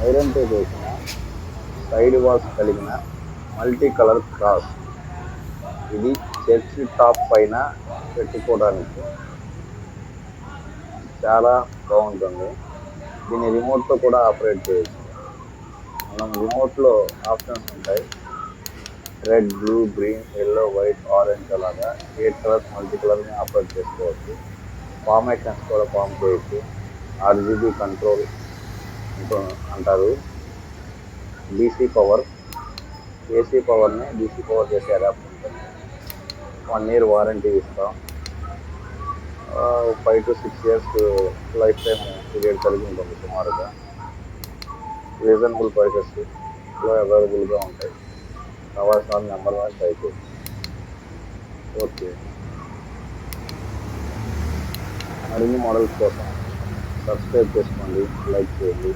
ఐరన్తో చేసిన side walls కలిగిన multi colour cross. ఇది చర్చ్ టాప్ పైన పెట్టుకోవడానికి చాలా బాగుంటుంది. దీన్ని రిమోట్తో కూడా ఆపరేట్ చేయొచ్చు. మనం రిమోట్లో ఆప్షన్స్ ఉంటాయి. Red, blue, green, yellow, white, orange అలాగా 8 కలర్స్ మల్టీ కలర్ని ఆపరేట్ చేసుకోవచ్చు. ఫార్మేషన్స్ కూడా ఫామ్ చేయొచ్చు. RGB కంట్రోల్ అంటారు. DC పవర్, AC పవర్ని DC పవర్ చేసే అడాప్టర్ ఉంటుంది. 1 year వారంటీ ఇస్తాం. 5 to 6 years life time period కలిగి ఉంటుంది సుమారుగా. రీజనబుల్ ప్రైసెస్లో అవైలబుల్గా ఉంటాయి. కావాల్సిన నెంబర్ 1 దయచేసి. ఓకే, మరిన్ని మోడల్స్ కోసం సబ్స్క్రైబ్ చేసుకోండి, లైక్ చేయండి.